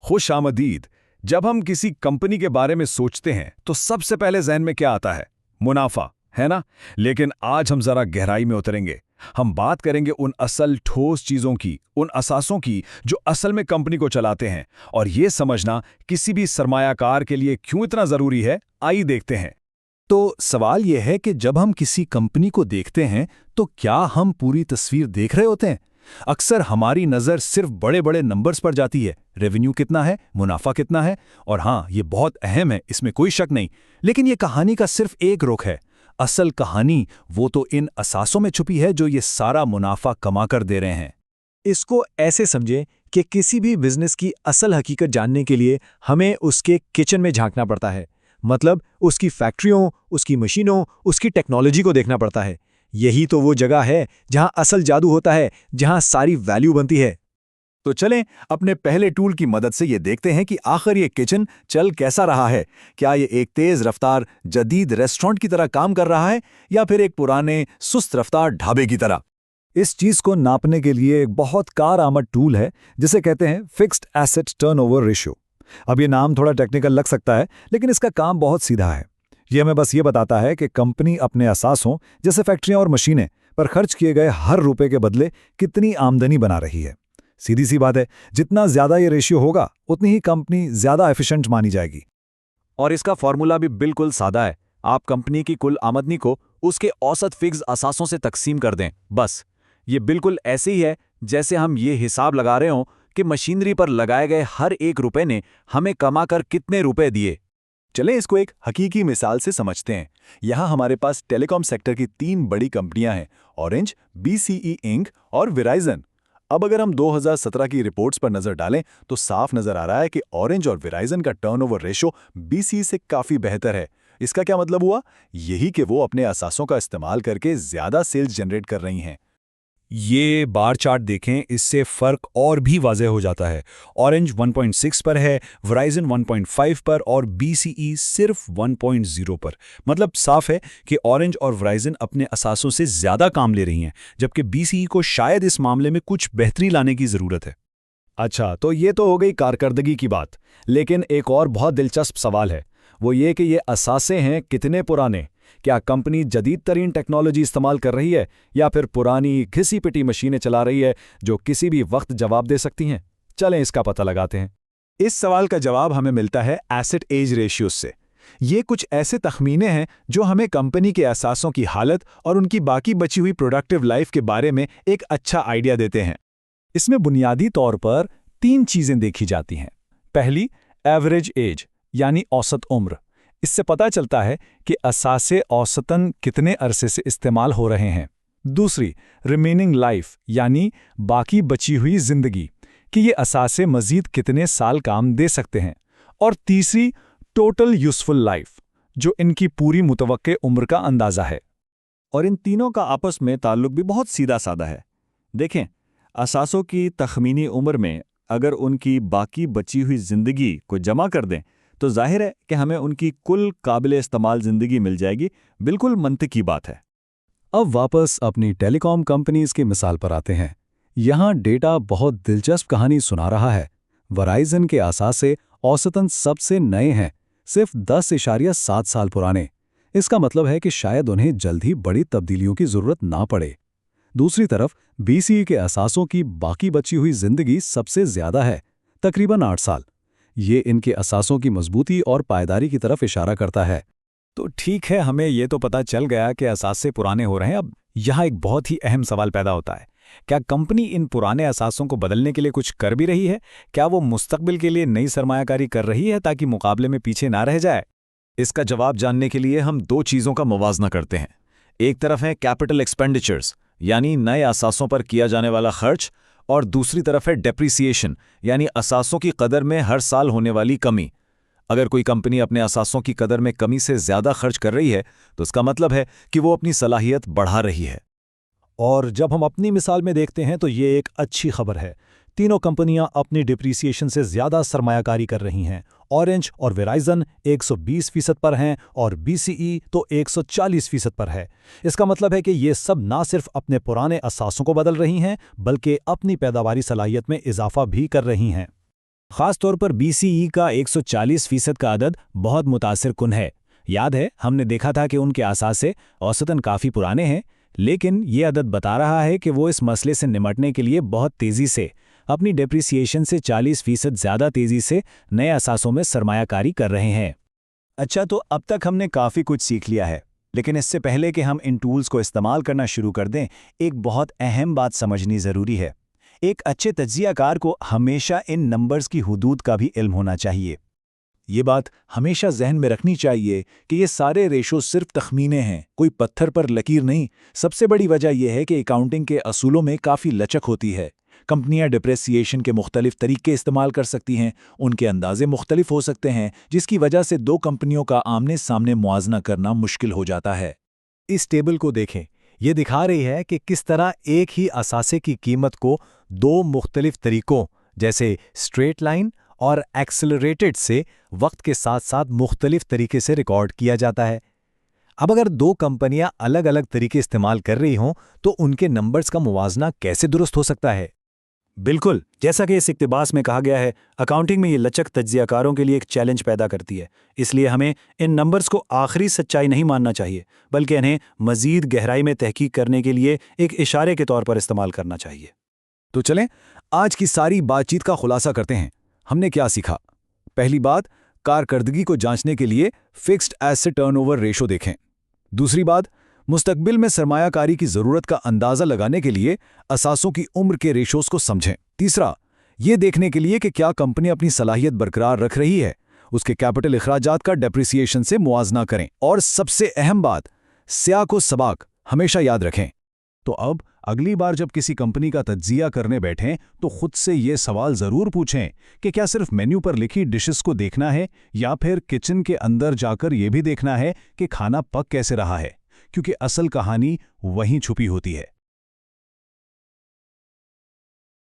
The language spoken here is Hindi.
खुश आमदीद। जब हम किसी कंपनी के बारे में सोचते हैं तो सबसे पहले जहन में क्या आता है? मुनाफा, है ना? लेकिन आज हम जरा गहराई में उतरेंगे। हम बात करेंगे उन असल ठोस चीजों की, उन असासों की जो असल में कंपनी को चलाते हैं। और ये समझना किसी भी सरमायाकार के लिए क्यों इतना जरूरी है, आइए देखते हैं। तो सवाल यह है कि जब हम किसी कंपनी को देखते हैं तो क्या हम पूरी तस्वीर देख रहे होते हैं? अक्सर हमारी नज़र सिर्फ बड़े बड़े नंबर्स पर जाती है। रेवेन्यू कितना है, मुनाफा कितना है, और हाँ, ये बहुत अहम है, इसमें कोई शक नहीं। लेकिन ये कहानी का सिर्फ एक रुख है। असल कहानी वो तो इन असासों में छुपी है जो ये सारा मुनाफा कमा कर दे रहे हैं। इसको ऐसे समझें कि किसी भी बिजनेस की असल हकीकत जानने के लिए हमें उसके किचन में झांकना पड़ता है। मतलब उसकी फैक्ट्रियों, उसकी मशीनों, उसकी टेक्नोलॉजी को देखना पड़ता है। यही तो वो जगह है जहां असल जादू होता है, जहां सारी वैल्यू बनती है। तो चलें अपने पहले टूल की मदद से ये देखते हैं कि आखिर ये किचन चल कैसा रहा है। क्या ये एक तेज रफ्तार जदीद रेस्टोरेंट की तरह काम कर रहा है या फिर एक पुराने सुस्त रफ्तार ढाबे की तरह? इस चीज को नापने के लिए एक बहुत कारआमद टूल है जिसे कहते हैं फिक्स्ड एसेट टर्नओवर रेशियो। अब ये नाम थोड़ा टेक्निकल लग सकता है, लेकिन इसका काम बहुत सीधा है। ये हमें बस ये बताता है कि कंपनी अपने असासों जैसे फैक्ट्रियां और मशीनें पर खर्च किए गए हर रुपए के बदले कितनी आमदनी बना रही है। सीधी सी बात है, जितना ज्यादा ये रेशियो होगा उतनी ही कंपनी ज्यादा एफिशिएंट मानी जाएगी। और इसका फॉर्मूला भी बिल्कुल सादा है। आप कंपनी की कुल आमदनी को उसके औसत फिक्स असासों से तकसीम कर दें, बस। ये बिल्कुल ऐसे ही है जैसे हम ये हिसाब लगा रहे हों कि मशीनरी पर लगाए गए हर एक रुपए ने हमें कमाकर कितने रुपए दिए। चलें इसको एक हकीकी मिसाल से समझते हैं। यहाँ हमारे पास टेलीकॉम सेक्टर की 3 बड़ी कंपनियां हैं, ऑरेंज, BCE इंक और वेराइजन। अब अगर हम 2017 की रिपोर्ट्स पर नजर डालें तो साफ नजर आ रहा है कि ऑरेंज और वेराइजन का टर्नओवर रेशो BCE से काफी बेहतर है। इसका क्या मतलब हुआ? यही कि वो अपने असासों का इस्तेमाल करके ज्यादा सेल्स जनरेट कर रही हैं। ये बार चार्ट देखें, इससे फर्क और भी वाज़ेह हो जाता है। ऑरेंज 1.6 पर है, वेराइजन 1.5 पर और BCE सिर्फ 1.0 पर। मतलब साफ है कि ऑरेंज और वेराइजन अपने असासों से ज़्यादा काम ले रही हैं, जबकि BCE को शायद इस मामले में कुछ बेहतरी लाने की ज़रूरत है। अच्छा, तो ये तो हो गई कारकर्दगी की बात। लेकिन एक और बहुत दिलचस्प सवाल है, वो ये कि ये असासे हैं कितने पुराने। क्या कंपनी जदीद तरीन टेक्नोलॉजी इस्तेमाल कर रही है या फिर पुरानी घिसी पिटी मशीनें चला रही है जो किसी भी वक्त जवाब दे सकती हैं? चलें इसका पता लगाते हैं। इस सवाल का जवाब हमें मिलता है एसेट एज रेशियो से। ये कुछ ऐसे तखमीने हैं जो हमें कंपनी के असासों की हालत और उनकी बाकी बची हुई प्रोडक्टिव लाइफ के बारे में एक अच्छा आइडिया देते हैं। इसमें बुनियादी तौर पर 3 चीजें देखी जाती हैं। पहली, एवरेज एज यानी औसत उम्र। इससे पता चलता है कि असासे औसतन कितने अरसे से इस्तेमाल हो रहे हैं। दूसरी, रिमेनिंग लाइफ यानी बाकी बची हुई जिंदगी, कि ये असासे मजीद कितने साल काम दे सकते हैं। और तीसरी, टोटल यूजफुल लाइफ, जो इनकी पूरी मुतवक्के उम्र का अंदाजा है। और इन तीनों का आपस में ताल्लुक भी बहुत सीधा साधा है। देखें, असासों की तखमीनी उम्र में अगर उनकी बाकी बची हुई जिंदगी को जमा कर दें तो जाहिर है कि हमें उनकी कुल काबिले इस्तेमाल जिंदगी मिल जाएगी। बिल्कुल मंतकी बात है। अब वापस अपनी टेलीकॉम कंपनीज की मिसाल पर आते हैं। यहाँ डेटा बहुत दिलचस्प कहानी सुना रहा है। वेराइजन के असासे औसतन सबसे नए हैं, सिर्फ 10.7 साल पुराने। इसका मतलब है कि शायद उन्हें जल्द ही बड़ी तब्दीलियों की जरूरत ना पड़े। दूसरी तरफ BCE के असासों की बाकी बची हुई जिंदगी सबसे ज्यादा है, तकरीबन 8 साल। ये इनके असासों की मजबूती और पायदारी की तरफ इशारा करता है। तो ठीक है, हमें ये तो पता चल गया कि असासे पुराने हो रहे हैं। अब यहाँ एक बहुत ही अहम सवाल पैदा होता है, क्या कंपनी इन पुराने असासों को बदलने के लिए कुछ कर भी रही है? क्या वो मुस्तकबिल के लिए नई सरमायाकारी कर रही है ताकि मुकाबले में पीछे ना रह जाए? इसका जवाब जानने के लिए हम 2 चीज़ों का मुवाजना करते हैं। एक तरफ है कैपिटल एक्सपेंडिचर्स यानी नए असासों पर किया जाने वाला खर्च, और दूसरी तरफ है डेप्रिसिएशन यानी असासों की कदर में हर साल होने वाली कमी। अगर कोई कंपनी अपने असासों की कदर में कमी से ज़्यादा खर्च कर रही है तो इसका मतलब है कि वो अपनी सलाहियत बढ़ा रही है। और जब हम अपनी मिसाल में देखते हैं तो ये एक अच्छी खबर है। तीनों कंपनियां अपनी डिप्रिसिएशन से ज़्यादा सरमायाकारी कर रही हैं। ऑरेंज और वेराइजन 120% पर हैं और BCE तो 140% पर है। इसका मतलब है कि ये सब ना सिर्फ अपने पुराने असासों को बदल रही हैं बल्कि अपनी पैदावारी सलाहियत में इजाफा भी कर रही हैं। खासतौर पर BCE का 140% का अदद बहुत मुतासिर कुन है। याद है, हमने देखा था कि उनके असासे औसतन काफ़ी पुराने हैं, लेकिन ये अदद बता रहा है कि वो इस मसले से निपटने के लिए बहुत तेज़ी से, अपनी डेप्रिसिएशन से 40% ज़्यादा तेज़ी से नए असासों में सरमायाकारी कर रहे हैं। अच्छा, तो अब तक हमने काफ़ी कुछ सीख लिया है, लेकिन इससे पहले कि हम इन टूल्स को इस्तेमाल करना शुरू कर दें, एक बहुत अहम बात समझनी ज़रूरी है। एक अच्छे तज्जियाकार को हमेशा इन नंबर्स की हुदूद का भी इल्म होना चाहिए। ये बात हमेशा जहन में रखनी चाहिए कि ये सारे रेशो सिर्फ तखमीने हैं, कोई पत्थर पर लकीर नहीं। सबसे बड़ी वजह यह है कि अकाउंटिंग के असूलों में काफ़ी लचक होती है। कंपनियां डिप्रेसिएशन के मुख्तलिफ तरीके इस्तेमाल कर सकती हैं, उनके अंदाजे मुख्तलिफ हो सकते हैं, जिसकी वजह से दो कंपनियों का आमने सामने मुआवजा करना मुश्किल हो जाता है। इस टेबल को देखें, ये दिखा रही है कि किस तरह एक ही असासे की कीमत को दो मुख्तलिफ तरीकों जैसे स्ट्रेट लाइन और एक्सेलरेटेड से वक्त के साथ साथ मुख्तलिफ तरीके से रिकॉर्ड किया जाता है। अब अगर दो कंपनियां अलग अलग तरीके इस्तेमाल कर रही हों तो उनके नंबर्स का मुवाजना कैसे दुरुस्त हो सकता है? बिल्कुल, जैसा कि इस इक्तिबास में कहा गया है, अकाउंटिंग में ये लचक तज्जियाकारों के लिए एक चैलेंज पैदा करती है। इसलिए हमें इन नंबर्स को आखिरी सच्चाई नहीं मानना चाहिए, बल्कि इन्हें मज़ीद गहराई में तहकीक करने के लिए एक इशारे के तौर पर इस्तेमाल करना चाहिए। तो चलें, आज की सारी बातचीत का खुलासा करते हैं। हमने क्या सीखा? पहली बात, कारकर्दगी को जांचने के लिए फिक्स्ड एसेट टर्नओवर रेशो देखें। दूसरी बात, मुस्तकबिल में सरमायाकारी की ज़रूरत का अंदाज़ा लगाने के लिए असासों की उम्र के रेशोज़ को समझें। तीसरा, ये देखने के लिए कि क्या कंपनी अपनी सलाहियत बरकरार रख रही है, उसके कैपिटल इखराजात का डेप्रिसिएशन से मुआवजा करें। और सबसे अहम बात, स्या को सबाक हमेशा याद रखें। तो अब अगली बार जब किसी कंपनी का तज्जिया करने बैठें तो खुद से ये सवाल ज़रूर पूछें कि क्या सिर्फ मेन्यू पर लिखी डिशेस को देखना है या फिर किचन के अंदर जाकर ये भी देखना है कि खाना पक कैसे रहा है, क्योंकि असल कहानी वहीं छुपी होती है।